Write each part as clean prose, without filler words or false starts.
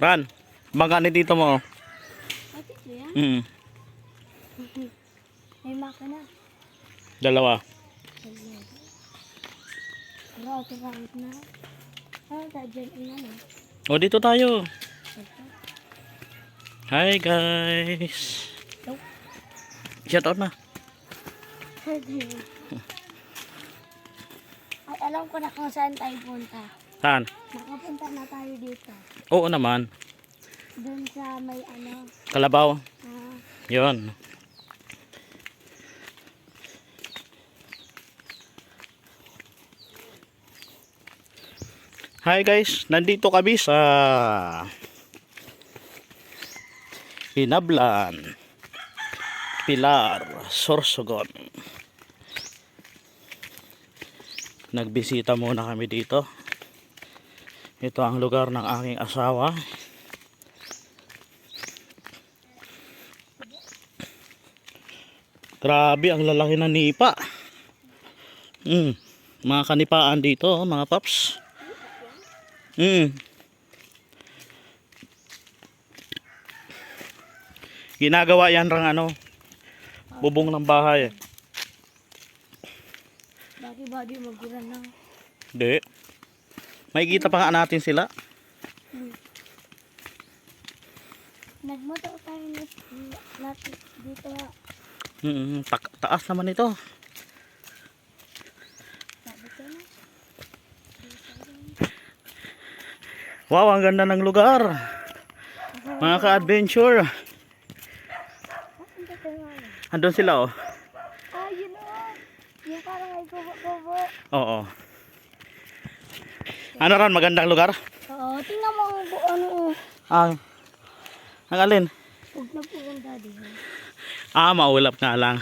Ran, bangka ni dito mo. Ate ko yan? Mm. May makina. Dalawa. Roto kahit na. Ah, dyan ina na. O, dito tayo. Hi guys. Hello. Shout out na. Ay, alam ko na kung saan tayo punta. Saan? Nakapunta na tayo dito. Oo naman. Doon sa may ano. Kalabaw. Ah, Yun. Hi guys, nandito kami sa Hinablan, Pilar, Sorsogon. Nagbisita muna kami dito. Ito ang lugar ng aking asawa. Grabe, ang lalaki ng nipa. Mga kanipaan dito, mga paps. Ginagawa yan rang ano, bubong ng bahay. body magura na. Hindi. Makikita pa nga natin sila. Nagmoto tayo natin dito. Taas naman ito. Sabi ko na. Wow, ang ganda ng lugar. Mga ka-adventure. Andun sila oh. Ah, yun o. Yung parang ay kubo-kubo. Oo. Ano ran, magandang lugar? Oo, tingnan mo ang ano. Ang alin? Huwag na po yung daddy. Maulap nga lang.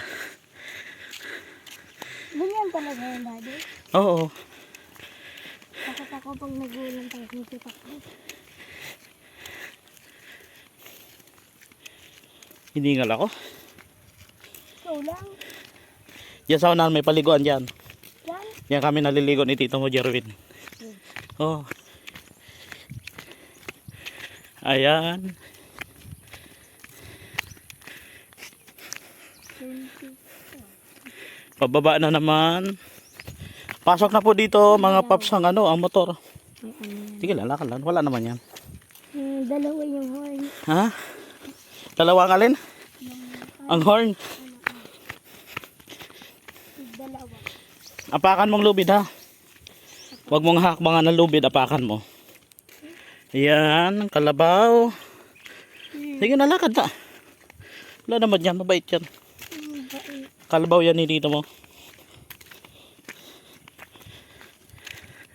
Ganyan talaga yung daddy. Oo. Takot ako pag nagulang tayo ng tipak ko. Hiningal ako. Ikaw lang. Yan sa unahan may paliguan dyan. Yan. Yan kami naliligo ni Tito mo, Jerwin. Oh. Ayan. Pababa na naman. Pasok na po dito mga paps ang ano, ang motor. Sige lang, lakad lang. Wala naman yan. Dalawa yung horn. Ha? Dalawa ang alin? Ang horn. Dalawa. Apakan mong lubid ha. Huwag mong hakbangan ng lubid, apakan mo. Ayan, kalabaw. Sige na, lakad na. Wala naman yan, mabait yan. Kalabaw yan ni dito mo.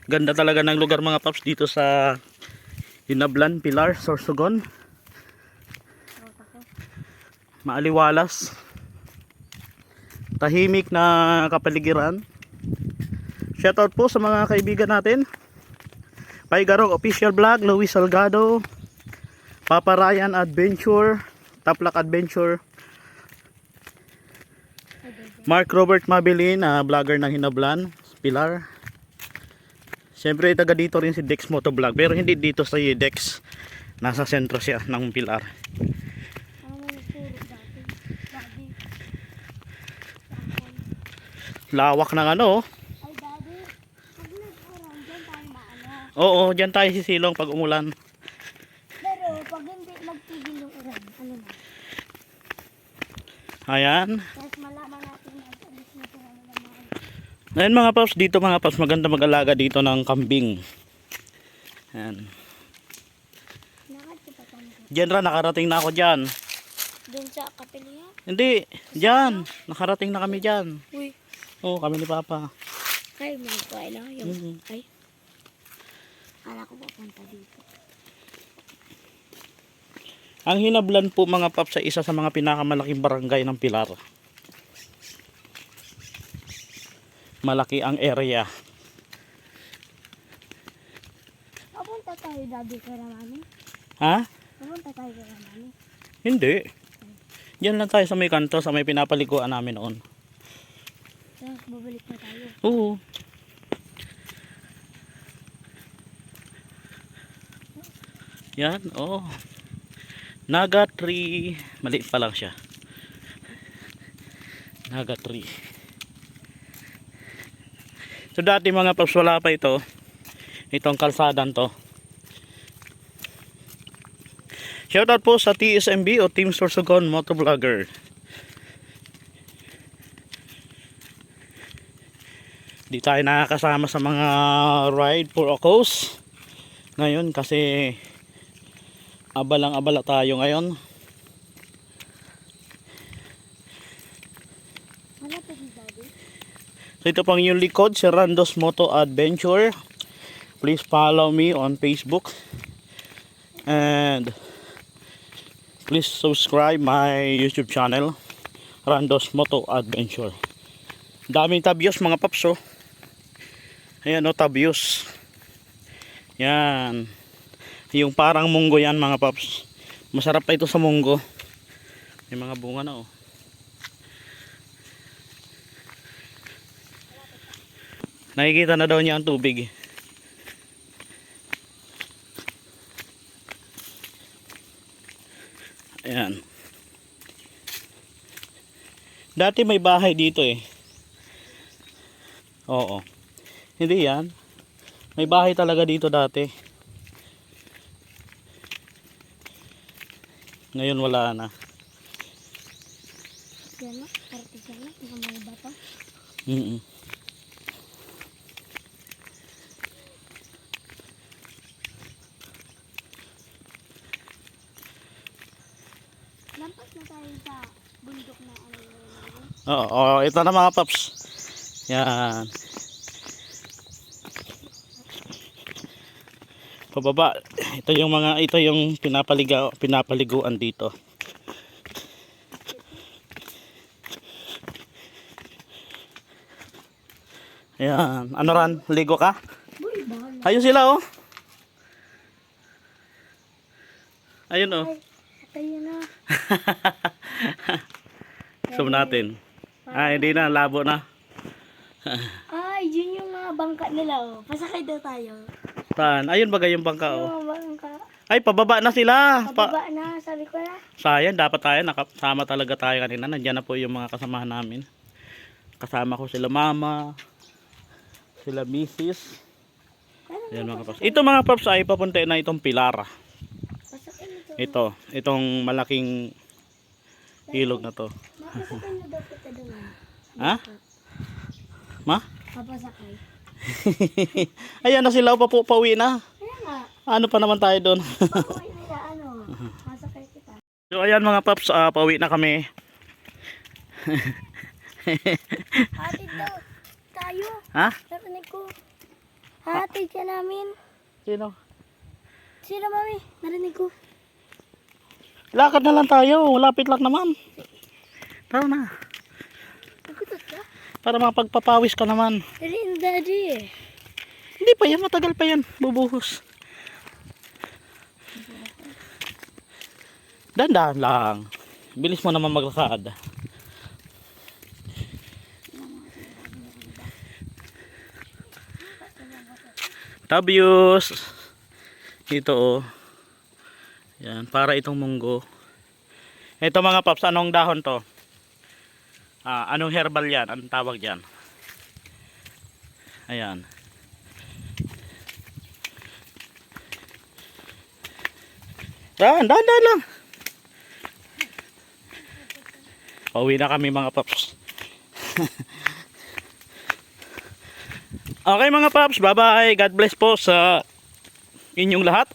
Ganda talaga ng lugar mga paps dito sa Hinablan, Pilar, Sorsogon. Maaliwalas. Tahimik na kapaligiran. Shoutout po sa mga kaibigan natin. Paigarong Official Vlog, Luis Salgado, Papa Ryan Adventure, Taplak Adventure, Mark Robert Mabilin, vlogger ng Hinablan, Pilar. Siyempre taga dito rin si Dex Motovlog, pero hindi dito sa Dex. Nasa sentro siya ng Pilar. Lawak ng ano. Ay, daddy. Pag nag-uran, dyan tayo maano. Oo, dyan tayo sisilong pag umulan. Pero pag hindi magtigil yung uran, ano na? Ayan. Tapos malaman natin na alis na sila nila mga. Ayan mga paps, dito mga paps, maganda mag-alaga dito ng kambing. Ayan. Nakad ka pa tayo. Diyan ra, nakarating na ako dyan. Doon sa kapilihan? Hindi, dyan. Nakarating na kami dyan. Uy. Oo, kami ni Papa. Ay, magkain na yung. Mhm. Ay. Kala ko papunta dito. Ang Hinablan po mga paps ay isa sa mga pinakamalaking barangay ng Pilar. Malaki ang area. Papunta tayo daddy kay Ramani. Ha? Papunta tayo kay Ramani. Hindi. Diyan lang tayo sa may kanto, sa may pinapaliguan namin noon. Tapos babalik na tayo. Oo. Yan, oh. Naga tree. Maliit pa lang siya. Naga tree. So dati mga paps, wala pa ito. Itong kalsadan to. Shoutout po sa TSMB o Team Sorsogon Motovlogger. Di tayo nakakasama sa mga ride for a cause ngayon kasi abalang-abala tayo ngayon. So ito pang yung likod, si Randos Moto Adventure. Please follow me on Facebook and please subscribe my YouTube channel, Randos Moto Adventure. Daming tabios mga paps, oh. Ayan, oh, tabios. Yan. Yung parang munggo yan mga paps. Masarap pa ito sa munggo. May mga bunga na, oh. Nakikita na daw niya ang tubig. Ayan. Dati may bahay dito eh. Oo. Hindi yan. May bahay talaga dito dati. Ngayon wala na. Yan na, party ka na, mga mga bata. Lampas na tayo sa bundok na ano. Oo, ito na mga paps. Yan. Pababa. Ito yung pinapaliguan dito. Ayan. Ano ran? Ligo ka? Ayun sila, oh. Ayun, oh. Ayun na. Zoom natin. Hindi na. Labo na. Ay, yun yung mga bangka nila, oh. Pasakay daw tayo. Saan? Ayun ba yung bangka, oh. Yung mga bangka. Ay, pababa na sila. Pababa na, sabi ko na. Sayang, dapat tayo. Nakasama talaga tayo kanina. Nandiyan na po yung mga kasamahan namin. Kasama ko sila mama, sila misis. Ayan mga paps. Ito mga paps ay papunta na itong pilar. Pasakay nito. Itong malaking ilog na to. Mapasakay na daw kita doon. Ha? Ma? Papasakay. Ayan na sila, pauwi na. Kaya nga. Ano pa naman tayo doon? Pauwi nila, ano. Masakay kita. So ayan mga paps, pauwi na kami. Hatid daw tayo. Ha? Narinig ko. Hatid ka namin. Sino? Sino, mami? Narinig ko. Lakad na lang tayo, lapit lang naman. Tara na. Nagutot ka? Para mapagpapawis ka naman. Daddy, daddy eh. Hindi pa yan, matagal pa yan. Bubuhos. Dandan lang. Bilis mo naman maglakad. Tabios. Ito, oh. Yan, para itong munggo. Ito mga paps, anong dahon to? Anong herbal yan? Anong tawag yan? Ayan. Dahan lang. Pauwi na kami mga paps. Okay mga paps, bye bye. God bless po sa inyong lahat.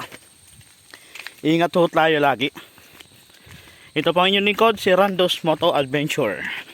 Ingat po tayo lagi. Ito po ang inyong lingkod, si Randos Moto Adventure.